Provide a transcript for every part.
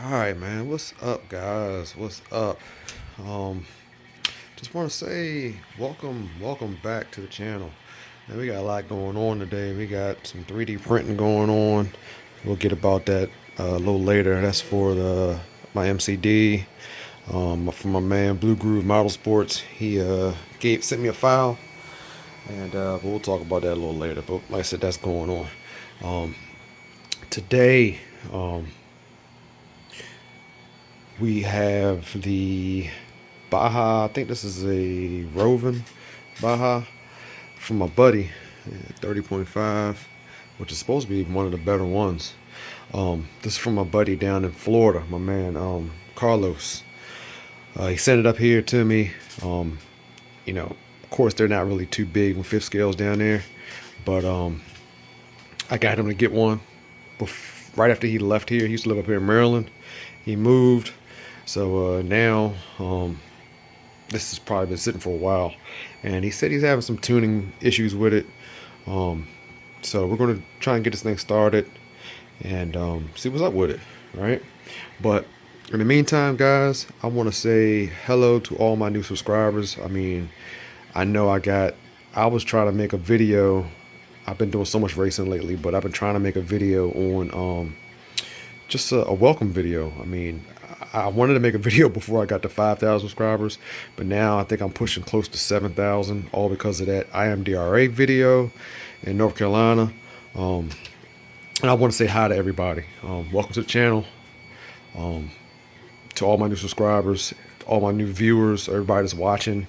All right, man. What's up, guys? What's up? Um, just want to say welcome back to the channel. And we got a lot going on today. We got some 3D printing going on. We'll get about that a little later. That's for the my MCD. From my man Blue Groove Model Sports. He sent me a file, and we'll talk about that a little later. But like I said, that's going on. Today. We have the Baja. I think this is a Rovan Baja from my buddy, 30.5, which is supposed to be one of the better ones. This is from my buddy down in Florida, my man Carlos. He sent it up here to me. Of course, they're not really too big with fifth scales down there, but I got him to get one right after he left here. He used to live up here in Maryland. He moved. So now this has probably been sitting for a while, and he said he's having some tuning issues with it. So we're going to try and get this thing started and see what's up with it, right? But in the meantime, guys, I want to say hello to all my new subscribers. I mean, I know I was trying to make a video. I've been doing so much racing lately, but I've been trying to make a video on just a welcome video. I mean, I wanted to make a video before I got to 5,000 subscribers, but now I think I'm pushing close to 7,000, all because of that IMDRA video in North Carolina. And I want to say hi to everybody. Welcome to the channel. To all my new subscribers, all my new viewers, everybody that's watching.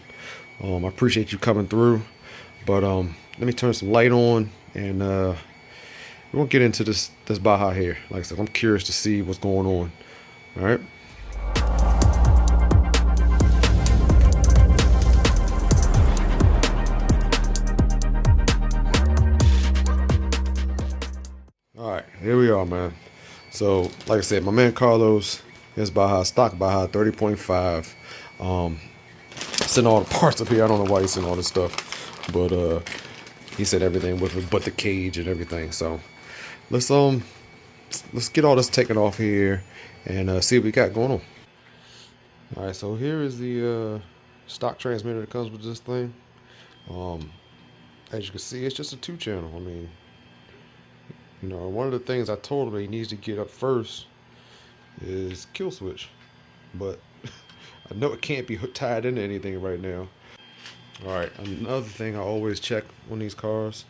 I appreciate you coming through. But let me turn some light on, and we won't get into this Baja here. Like I said, I'm curious to see what's going on. All right. All right, here we are, man. So, like I said, my man Carlos, his Baja, stock Baja 30.5. Sent all the parts up here. I don't know why he's sent all this stuff, but he said everything with it, but the cage and everything. So let's get all this taken off here and see what we got going on. All right, so here is the stock transmitter that comes with this thing. As you can see, it's just a 2-channel. I mean, one of the things I told him he needs to get up first is kill switch, but I know it can't be tied into anything right now. All right, another thing I always check on these cars,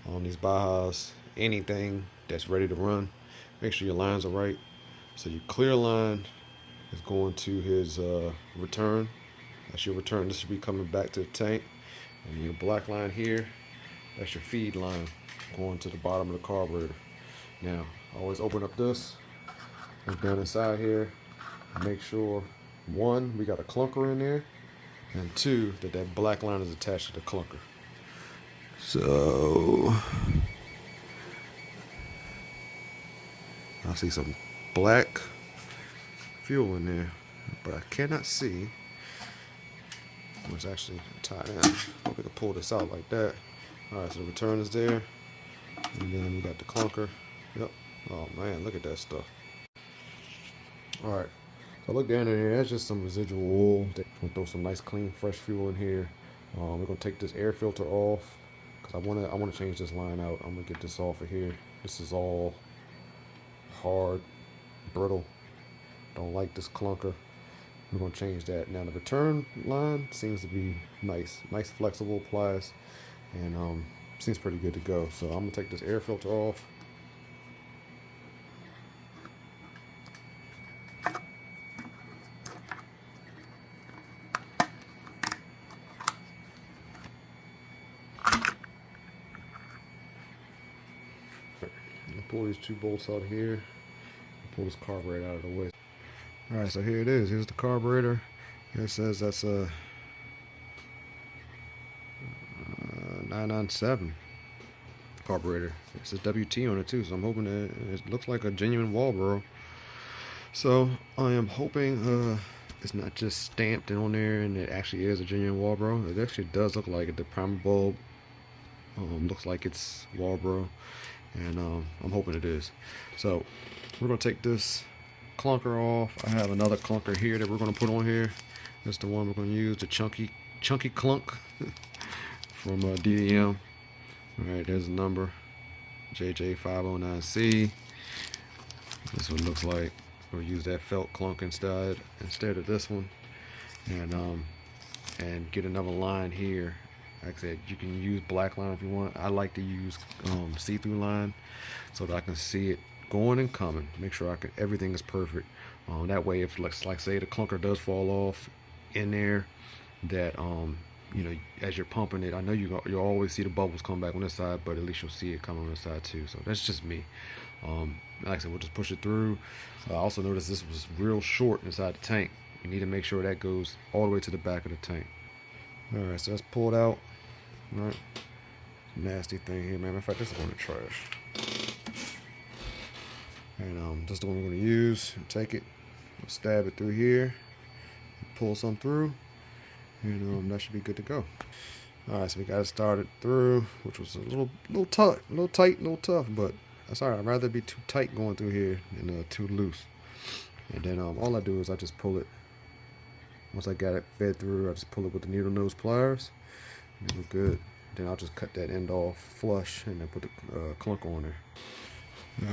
on these Bajas, anything that's ready to run, make sure your lines are right. So your clear line is going to his return. That's your return. This should be coming back to the tank. And your black line here, that's your feed line going to the bottom of the carburetor. Now, always open up this, look down inside here, make sure, 1, we got a clunker in there, and 2, that black line is attached to the clunker. So I see some black fuel in there, but I cannot see what's actually tied in. Hope we can pull this out like that. All right, so the return is there, and then we got the clunker. Yep. Oh man, look at that stuff. All right, so look down in here. That's just some residual oil. We'll throw some nice, clean, fresh fuel in here. We're gonna take this air filter off because I wanna change this line out. I'm gonna get this off of here. This is all hard, brittle. Don't like this clunker. We're gonna change that. Now the return line seems to be nice flexible plies, and seems pretty good to go. So I'm gonna take this air filter off. Pull these 2 bolts out here, pull this carburetor out of the way. All right, so here it is. Here's the carburetor. Here it says that's a 997 carburetor. It says WT on it too, so I'm hoping that it looks like a genuine Walbro. So I am hoping it's not just stamped on there and it actually is a genuine Walbro. It actually does look like it. The primer bulb looks like it's Walbro. And I'm hoping it is. So we're going to take this clunker off. I have another clunker here that we're going to put on here. That's the one we're going to use, the chunky clunk from DDM. Alright, there's the number, JJ509C. This is what it looks like. We'll use that felt clunk instead of this one. And get another line here. Like I said, you can use black line if you want. I like to use see-through line so that I can see it going and coming. Make sure everything is perfect. That way, if like say the clunker does fall off in there, that you know, as you're pumping it, I know you'll always see the bubbles come back on this side, but at least you'll see it come on this side too. So that's just me. Like I said, we'll just push it through. I also noticed this was real short inside the tank. You need to make sure that goes all the way to the back of the tank. Alright, so that's pulled out. Alright. Nasty thing here, man. In fact, this is going to trash. And this is the one we're going to use. Take it, stab it through here, pull some through, and that should be good to go. Alright, so we got it started through, which was a little tight, a little tough, but that's alright. I'd rather be too tight going through here than too loose. And then all I do is I just pull it. Once I got it fed through, I just pull it with the needle nose pliers. And it'll good. Then I'll just cut that end off flush and then put the clunk on there.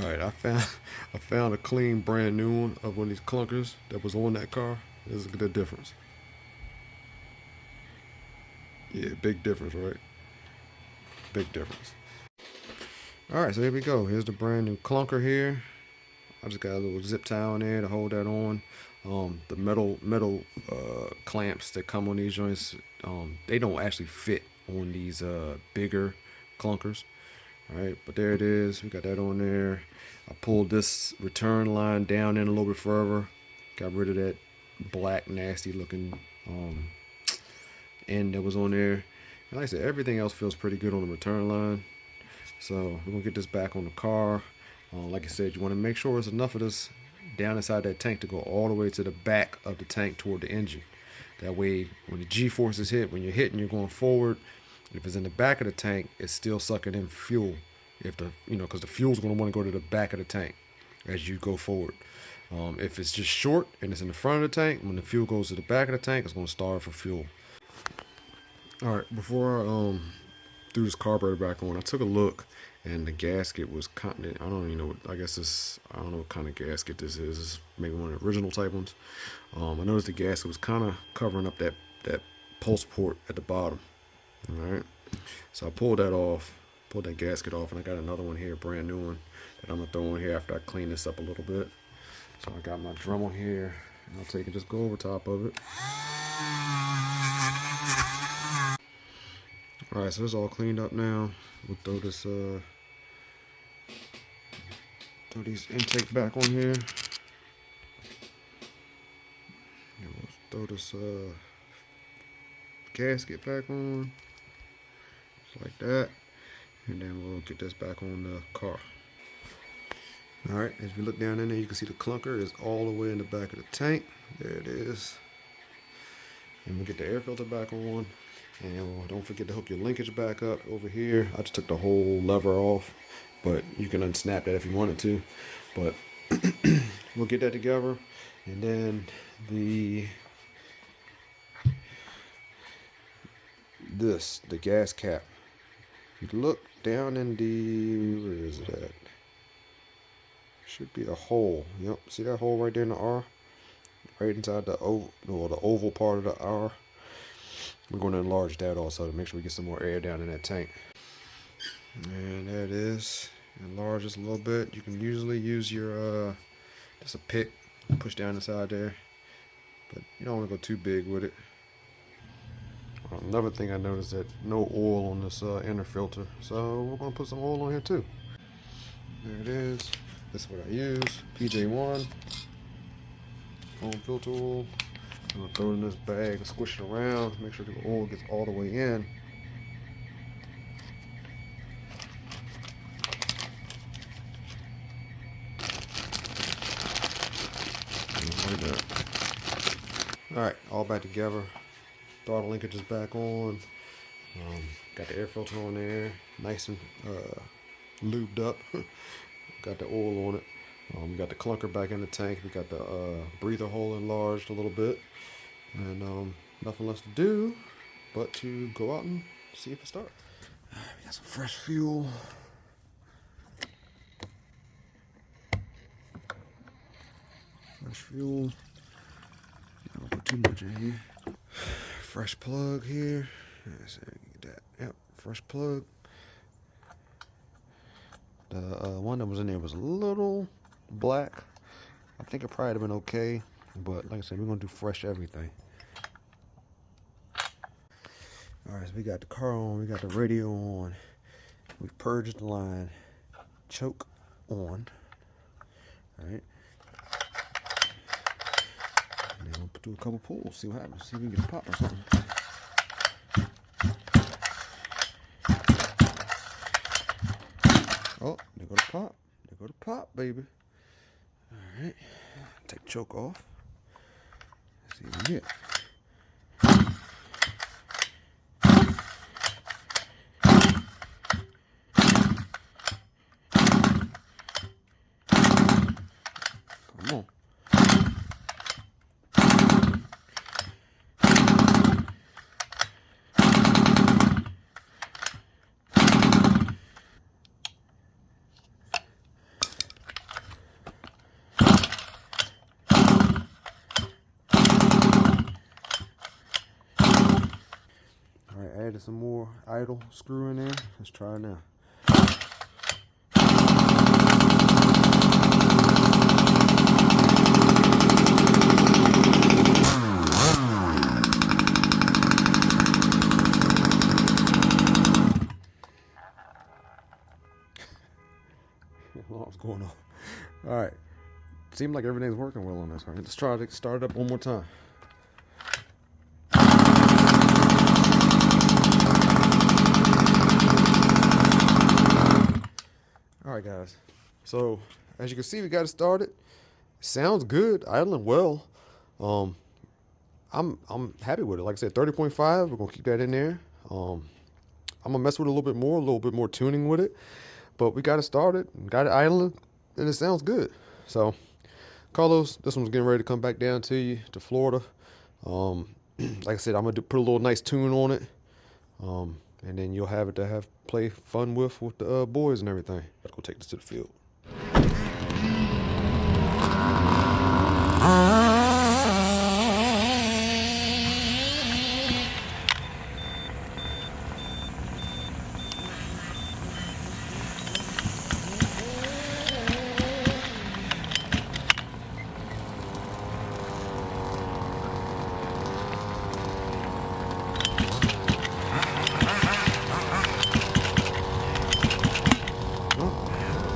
Alright, I found a clean brand new one of one of these clunkers that was on that car. This is the difference. Yeah, big difference, right? Big difference. Alright, so here we go. Here's the brand new clunker here. I just got a little zip tie on there to hold that on. The metal clamps that come on these joints, they don't actually fit on these bigger clunkers. All right, but there it is. We got that on there. I pulled this return line down in a little bit further. Got rid of that black, nasty looking end that was on there. And like I said, everything else feels pretty good on the return line. So we're gonna get this back on the car. Like I said, you want to make sure there's enough of this down inside that tank to go all the way to the back of the tank toward the engine. That way, when the G-forces hit, when you're hitting, you're going forward. If it's in the back of the tank, it's still sucking in fuel. Because the fuel's going to want to go to the back of the tank as you go forward. If it's just short and it's in the front of the tank, when the fuel goes to the back of the tank, it's going to starve for fuel. All right, before I threw this carburetor back on, I took a look. And the gasket was kind of, I don't even know, I don't know what kind of gasket this is. It's maybe one of the original type ones. I noticed the gasket was kind of covering up that pulse port at the bottom. All right. So I pulled that gasket off, and I got another one here, brand new one, that I'm going to throw on here after I clean this up a little bit. So I got my drum on here, and I'll take and just go over top of it. All right, so it's all cleaned up now. We'll throw this, throw these intake back on here. And we'll throw this gasket back on, just like that. And then we'll get this back on the car. All right, as we look down in there, you can see the clunker is all the way in the back of the tank. There it is. And we'll get the air filter back on. And don't forget to hook your linkage back up over here. I just took the whole lever off, but you can unsnap that if you wanted to. But we'll get that together. And then the gas cap. If you look down in where is it at? Should be a hole. Yep, see that hole right there in the R? Right inside the oval part of the R. We're going to enlarge that also to make sure we get some more air down in that tank. And there it is. Enlarge this a little bit. You can usually use your just a pick, push down inside there, but you don't want to go too big with it. Another thing I noticed that no oil on this inner filter, so we're going to put some oil on here too. There it is. This is what I use. PJ1 foam filter oil. I'm going to throw it in this bag and squish it around, make sure the oil gets all the way in. Alright, all back together. Throttle linkage is back on. Got the air filter on there, nice and lubed up. Got the oil on it. We got the clunker back in the tank. We got the breather hole enlarged a little bit. And nothing less to do but to go out and see if it starts. We got some fresh fuel. Fresh fuel. Don't put too much in here. Fresh plug here. Let's see, get that. Yep, fresh plug. The one that was in there was a little black. I think it probably would have been okay, but like I said, we're gonna do fresh everything. All right, so we got the car on, we got the radio on, we purged the line, choke on. All right, and then we'll do a couple pulls, see what happens, see if we can get a pop or something. Oh, there go the pop. There go the pop, baby. All right, take the choke off. Let's see what we get. Come on. Added some more idle screw in there. Let's try it now. Alarm's going off. All right. Seems like everything's working well on this. All right, let's try to start it up one more time. All right, guys. So as you can see, we got it started. Sounds good, idling well. I'm happy with it. Like I said, 30.5. We're gonna keep that in there. I'm gonna mess with it a little bit more tuning with it. But we got it started, got it idling, and it sounds good. So, Carlos, this one's getting ready to come back down to you to Florida. Like I said, I'm gonna put a little nice tune on it. And then you'll have it to play fun with the boys and everything. Let's go take this to the field.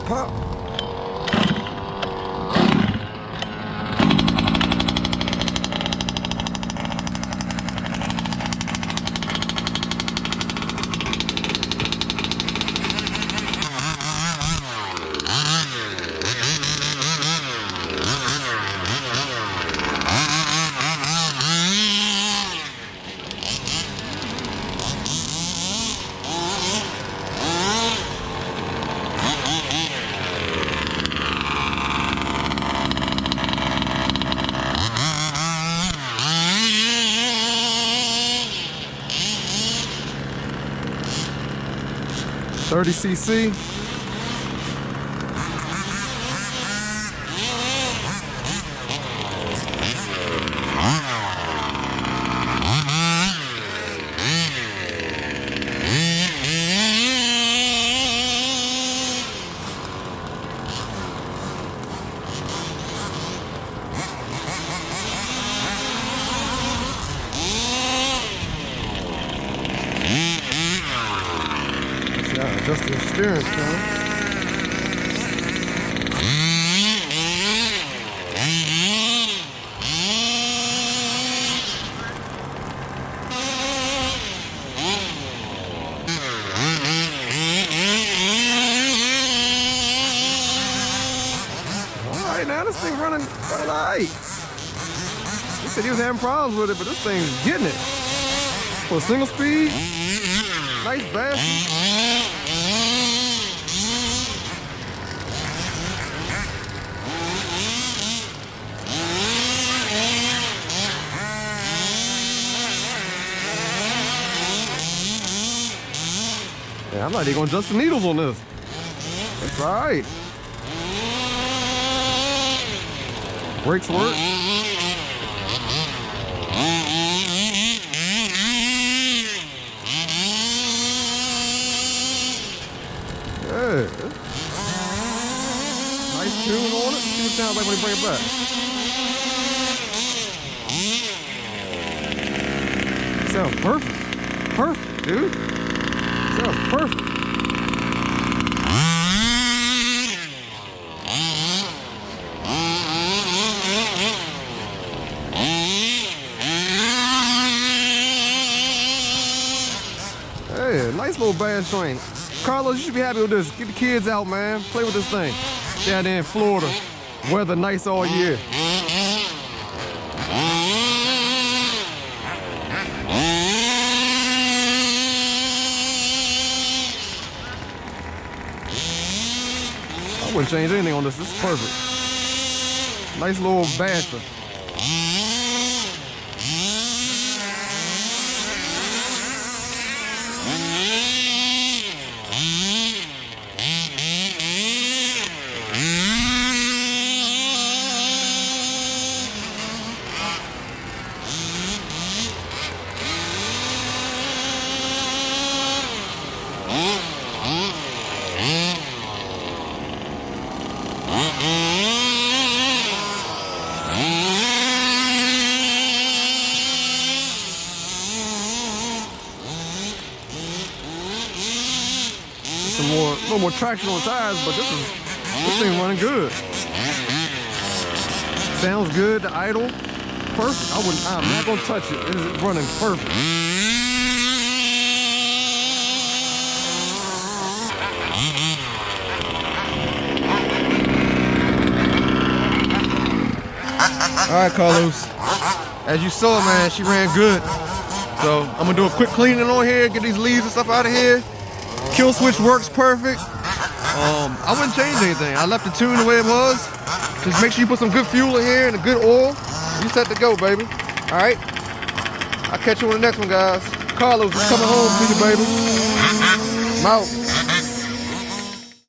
Pop. $30cc. Just the steering column. All right, now this thing running all right. He said he was having problems with it, but this thing's getting it. For a single speed, nice bass. I'm not even gonna adjust the needles on this. It's all right. Brakes work. Yeah. Nice tune on it. See what it sounds like when you bring it back. Sounds perfect. Perfect, dude. Sounds perfect. Hey, nice little bass train. Carlos, you should be happy with this. Get the kids out, man. Play with this thing. Down there in Florida. Weather nice all year. I wouldn't change anything on this. This is perfect. Nice little basher. A little more traction on tires, but this thing running good. Sounds good. The idle, perfect. I'm not gonna touch it. It is running perfect. All right, Carlos. As you saw, man, she ran good. So I'm gonna do a quick cleaning on here, get these leaves and stuff out of here. Kill switch works perfect. I wouldn't change anything. I left the tune the way it was. Just make sure you put some good fuel in here and a good oil. You set to go, baby. All right. I'll catch you on the next one, guys. Carlos is coming home to you, baby. I'm out.